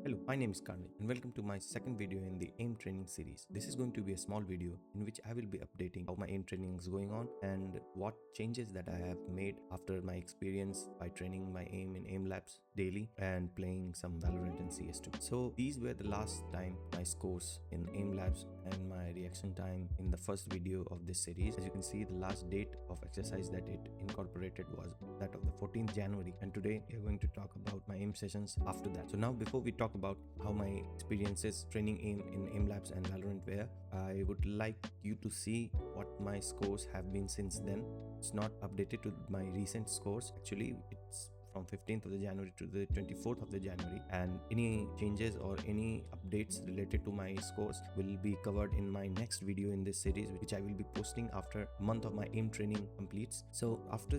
Hello, my name is Carnage and welcome to my second video in the aim training series. This is going to be a small video in which I will be updating how my aim training is going on and what changes that I have made after my experience by training my aim in aim labs daily and playing some Valorant and CS2. So these were the last time my scores in aim labs and my reaction time in the first video of this series. As you can see, the last date of exercise that it incorporated was that of the 14th January, and today we are going to talk about my aim sessions after that. So now, before we talk about how my experiences training aim in aim labs and Valorant were, I would like you to see what my scores have been since then. It's not updated to my recent scores. Actually, it's from 15th of the January to the 24th of the January, and any changes or any updates related to my scores will be covered in my next video in this series, which I will be posting after a month of my aim training completes. So after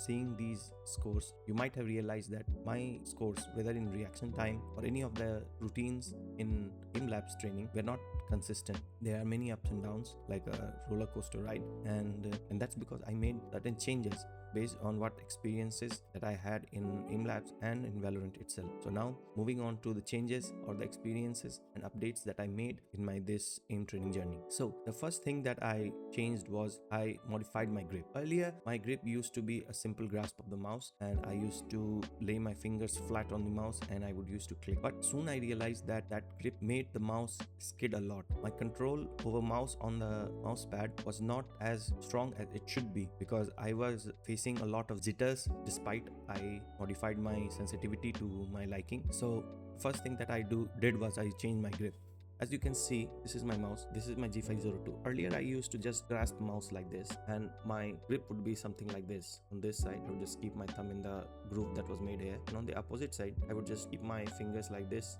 seeing these scores, you might have realized that my scores, whether in reaction time or any of the routines in aim labs training, were not consistent. There are many ups and downs, like a roller coaster ride, and that's because I made certain changes based on what experiences that I had in aim labs and in Valorant itself. So now moving on to the changes or the experiences and updates that I made in my this aim training journey. So the first thing that I changed was I modified my grip. Earlier my grip used to be a simple grasp of the mouse, and I used to lay my fingers flat on the mouse and I would use to click. But soon I realized that that grip made the mouse skid a lot. My control over mouse on the mouse pad was not as strong as it should be because I was facing a lot of jitters despite I modified my sensitivity to my liking. So first thing that I did was I changed my grip. As you can see, this is my mouse, this is my G502. Earlier I used to just grasp mouse like this, and my grip would be something like this. On this side I would just keep my thumb in the groove that was made here, and on the opposite side I would just keep my fingers like this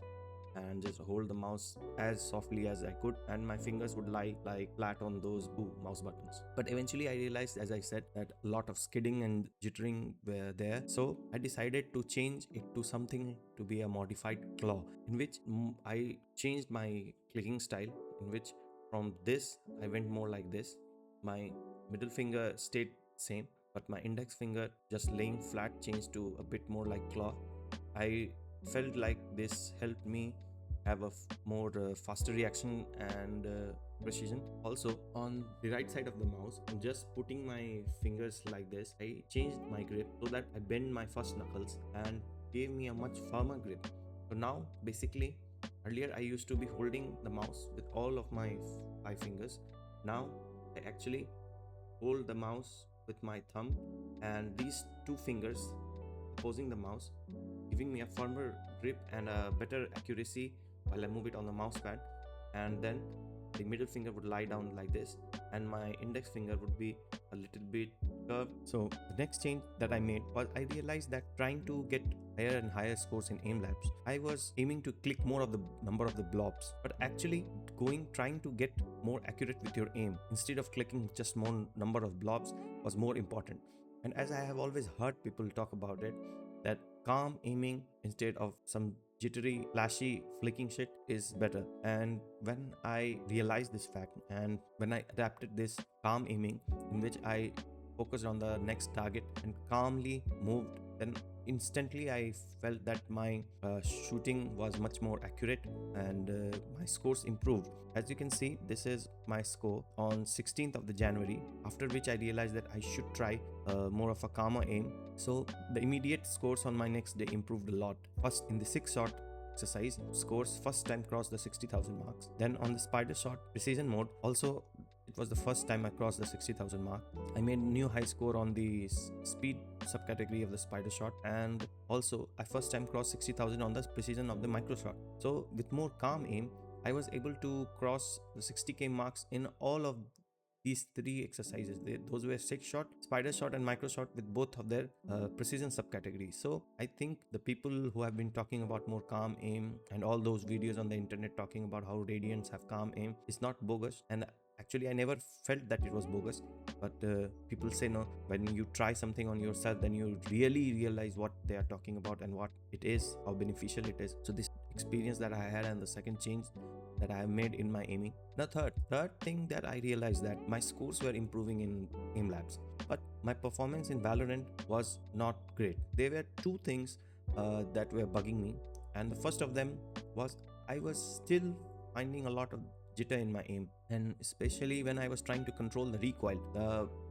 and just hold the mouse as softly as I could, and my fingers would lie like flat on those mouse buttons. But eventually I realized, as I said, that a lot of skidding and jittering were there, so I decided to change it to something to be a modified claw, in which I changed my clicking style, in which from this I went more like this. My middle finger stayed same, but my index finger, just laying flat, changed to a bit more like claw. I felt like this helped me have a more faster reaction and precision. Also, on the right side of the mouse, I'm just putting my fingers like this. I changed my grip so that I bend my first knuckles and gave me a much firmer grip. So now basically, earlier I used to be holding the mouse with all of my 5 fingers. Now I actually hold the mouse with my thumb and these 2 fingers opposing the mouse, giving me a firmer grip and a better accuracy while I move it on the mouse pad. And then the middle finger would lie down like this, and my index finger would be a little bit curved. So the next change that I made was I realized that trying to get higher and higher scores in aim labs, I was aiming to click more of the number of the blobs, but actually trying to get more accurate with your aim instead of clicking just more number of blobs was more important. And as I have always heard people talk about it, that calm aiming instead of some jittery, flashy, flicking shit is better. And when I realized this fact, and when I adapted this calm aiming, in which I focused on the next target and calmly moved, then instantly I felt that my shooting was much more accurate and my scores improved. As you can see, this is my score on 16th of the January, after which I realized that I should try more of a calmer aim. So the immediate scores on my next day improved a lot. First, in the 6-shot exercise, scores first time crossed the 60,000 marks. Then on the spider shot precision mode, also it was the first time I crossed the 60,000 mark. I made new high score on the speed subcategory of the spider shot, and also I first time crossed 60,000 on the precision of the micro shot. So with more calm aim, I was able to cross the 60k marks in all of these 3 exercises. Those were 6-shot, spider shot and micro shot, with both of their precision subcategories. So I think the people who have been talking about more calm aim and all those videos on the internet talking about how Radiants have calm aim is not bogus, and actually I never felt that it was bogus. But people say no, when you try something on yourself, then you really realize what they are talking about and what it is, how beneficial it is. So this experience that I had, and the second change that I have made in my aiming. The third thing that I realized, that my scores were improving in aim labs, but my performance in Valorant was not great. There were 2 things that were bugging me, and the first of them was I was still finding a lot of jitter in my aim, and especially when I was trying to control the recoil.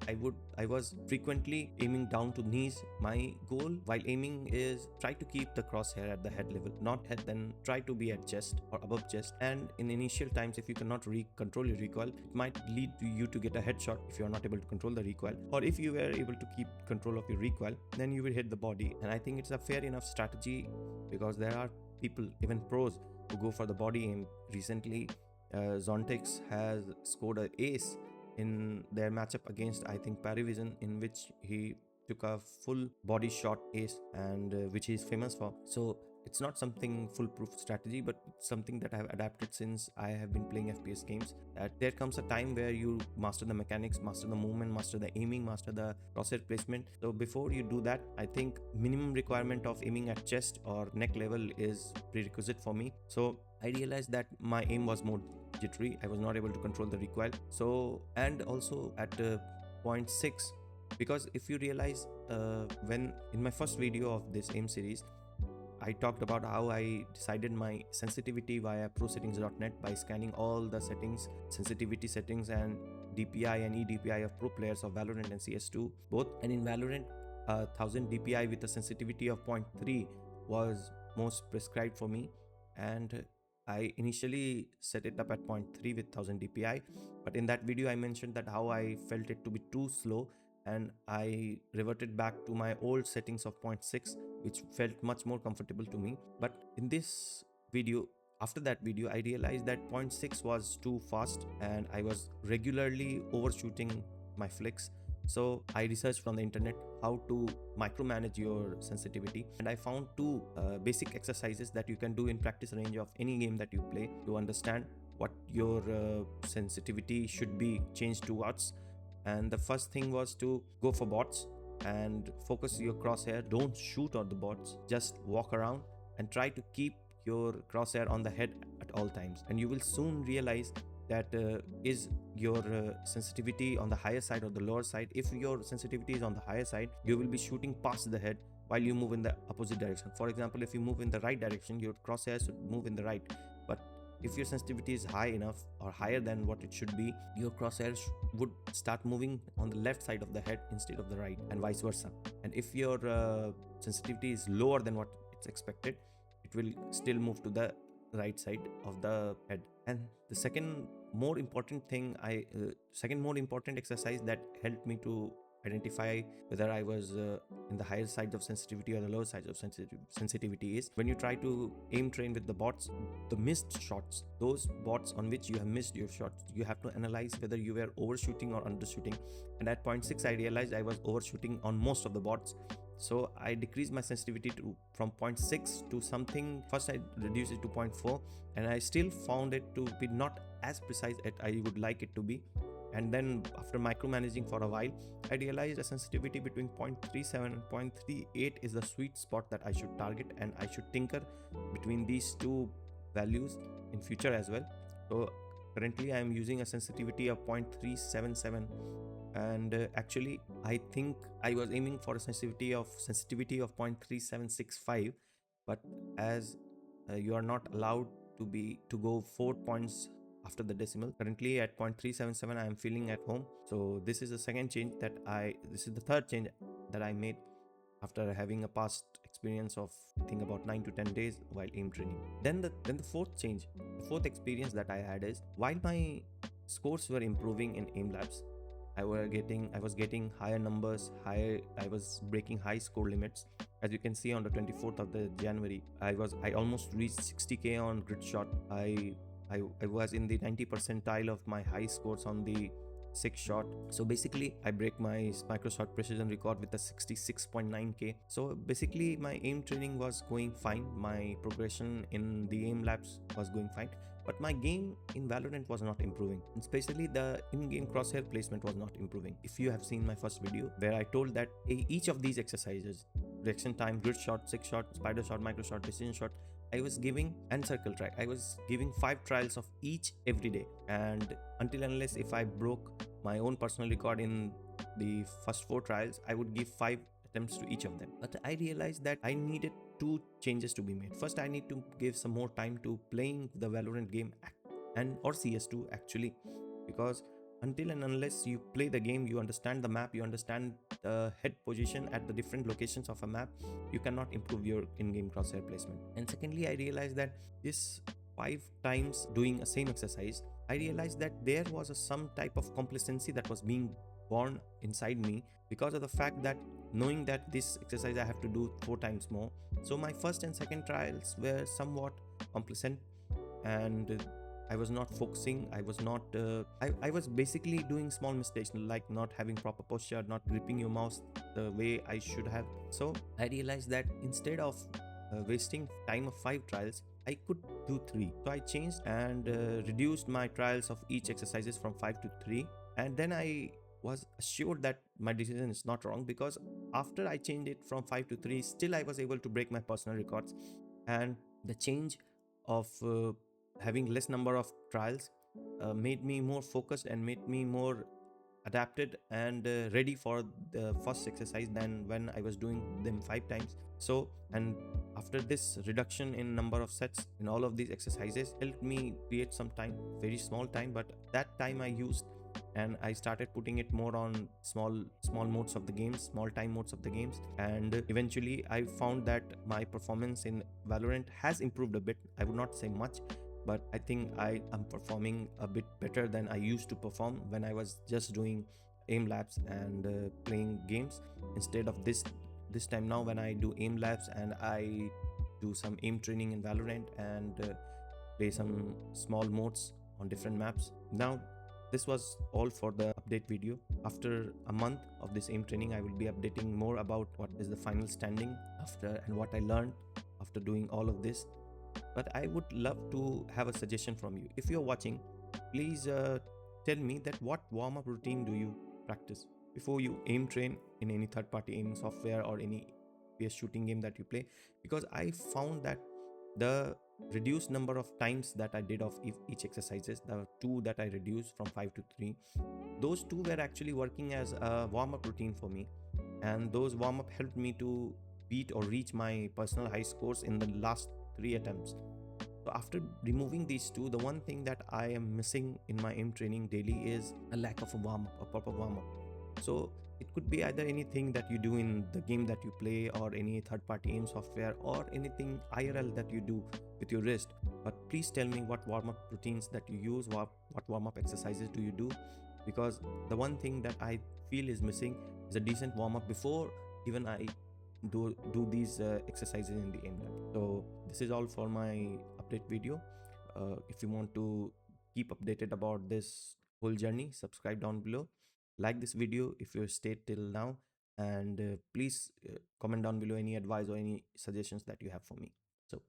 I was frequently aiming down to knees. My goal while aiming is try to keep the crosshair at the head level, not head, then try to be at chest or above chest. And in initial times, if you cannot control your recoil, it might lead to you to get a headshot if you are not able to control the recoil, or if you were able to keep control of your recoil, then you will hit the body. And I think it's a fair enough strategy, because there are people, even pros, who go for the body aim. Recently, Zontex has scored an ace in their matchup against, I think, Parivision, in which he took a full body shot ace, and which he is famous for. So it's not something foolproof strategy, but it's something that I have adapted since I have been playing FPS games. That there comes a time where you master the mechanics, master the movement, master the aiming, master the crosshair placement. So before you do that, I think minimum requirement of aiming at chest or neck level is prerequisite for me. So I realized that my aim was more jittery. I was not able to control the recoil. So, and also at 0.6, because if you realize, when in my first video of this aim series, I talked about how I decided my sensitivity via prosettings.net by scanning all the settings, sensitivity settings, and DPI and eDPI of pro players of Valorant and CS2 both. And in Valorant, 1000 DPI with a sensitivity of 0.3 was most prescribed for me, and I initially set it up at 0.3 with 1000 DPI. But in that video, I mentioned that how I felt it to be too slow, and I reverted back to my old settings of 0.6, which felt much more comfortable to me. But in this video, after that video, I realized that 0.6 was too fast, and I was regularly overshooting my flicks. So I researched from the internet how to micromanage your sensitivity, and I found two basic exercises that you can do in practice range of any game that you play to understand what your sensitivity should be changed towards. And the first thing was to go for bots and focus your crosshair. Don't shoot at the bots, just walk around and try to keep your crosshair on the head at all times, and you will soon realize that is your sensitivity on the higher side or the lower side. If your sensitivity is on the higher side, you will be shooting past the head while you move in the opposite direction. For example, if you move in the right direction, your crosshair should move in the right. But if your sensitivity is high enough or higher than what it should be, your crosshair would start moving on the left side of the head instead of the right, and vice versa. And if your sensitivity is lower than what it's expected, it will still move to the right side of the head. And the second more important exercise that helped me to identify whether I was in the higher side of sensitivity or the lower side of sensitivity is when you try to aim train with the bots, the missed shots, those bots on which you have missed your shots, you have to analyze whether you were overshooting or undershooting. And at 0.6, I realized I was overshooting on most of the bots. So I decreased my sensitivity from 0.6 to something. First I reduced it to 0.4, and I still found it to be not as precise as I would like it to be. And then after micromanaging for a while, I realized a sensitivity between 0.37 and 0.38 is the sweet spot that I should target, and I should tinker between these two values in future as well. So currently I am using a sensitivity of 0.377, and actually I think I was aiming for a sensitivity of 0.3765, but as you are not allowed to go 4 points after the decimal, currently at 0.377 I am feeling at home. So this is the third change that I made after having a past experience of I think about 9 to 10 days while aim training. Then the fourth experience that I had is, while my scores were improving in aim labs, I was getting higher numbers, I was breaking high score limits. As you can see, on the 24th of the January, I almost reached 60k on grid shot. I was in the 90 percentile of my high scores on the 6 shot. So basically I break my microshot precision record with a 66.9k. So basically my aim training was going fine, my progression in the aim labs was going fine, but my game in Valorant was not improving, especially the in-game crosshair placement was not improving. If you have seen my first video where I told that each of these exercises, reaction time, grid shot, 6 shot, spider shot, micro shot, decision shot, I was giving, and circle track, I was giving 5 trials of each every day, and until unless if I broke my own personal record in the first 4 trials, I would give 5 attempts to each of them. But I realized that I needed two changes to be made. First, I need to give some more time to playing the Valorant game and or CS2 actually, because until and unless you play the game, you understand the map, you understand the head position at the different locations of a map, you cannot improve your in-game crosshair placement. And secondly, I realized that this 5 times doing a same exercise, I realized that there was some type of complacency that was being born inside me because of the fact that knowing that this exercise I have to do 4 times more. So my first and second trials were somewhat complacent, and I was not focusing. I was not. I was basically doing small mistakes like not having proper posture, not gripping your mouse the way I should have. So I realized that instead of wasting time of 5 trials, I could do 3. So I changed and reduced my trials of each exercises from 5 to 3, and then I was assured that my decision is not wrong, because after I changed it from 5 to 3, still I was able to break my personal records. And the change of having less number of trials made me more focused and made me more adapted and ready for the first exercise than when I was doing them 5 times. So, and after this reduction in number of sets in all of these exercises helped me create some time, very small time, but that time I used and I started putting it more on small modes of the games, small time modes of the games, and eventually I found that my performance in Valorant has improved a bit. I would not say much, but I think I am performing a bit better than I used to perform when I was just doing aim labs and playing games. Instead of this time now, when I do aim labs and I do some aim training in Valorant and play some small modes on different maps. Now, this was all for the update video. After a month of this aim training, I will be updating more about what is the final standing after and what I learned after doing all of this. But I would love to have a suggestion from you. If you're watching, please tell me that what warm-up routine do you practice before you aim train in any third-party aiming software or any PS shooting game that you play. Because I found that the reduced number of times that I did of each exercises, the 2 that I reduced from 5 to 3, those 2 were actually working as a warm-up routine for me, and those warm-up helped me to beat or reach my personal high scores in the last 3 attempts. So after removing these 2, the one thing that I am missing in my aim training daily is a lack of a warm-up, a proper warm-up. So it could be either anything that you do in the game that you play, or any third-party aim software, or anything IRL that you do with your wrist. But please tell me what warm-up routines that you use, what warm-up exercises do you do, because the one thing that I feel is missing is a decent warm-up before even I do these exercises in the aim lab. So this is all for my update video. If you want to keep updated about this whole journey, subscribe down below, like this video if you stayed till now, and please comment down below any advice or any suggestions that you have for me. So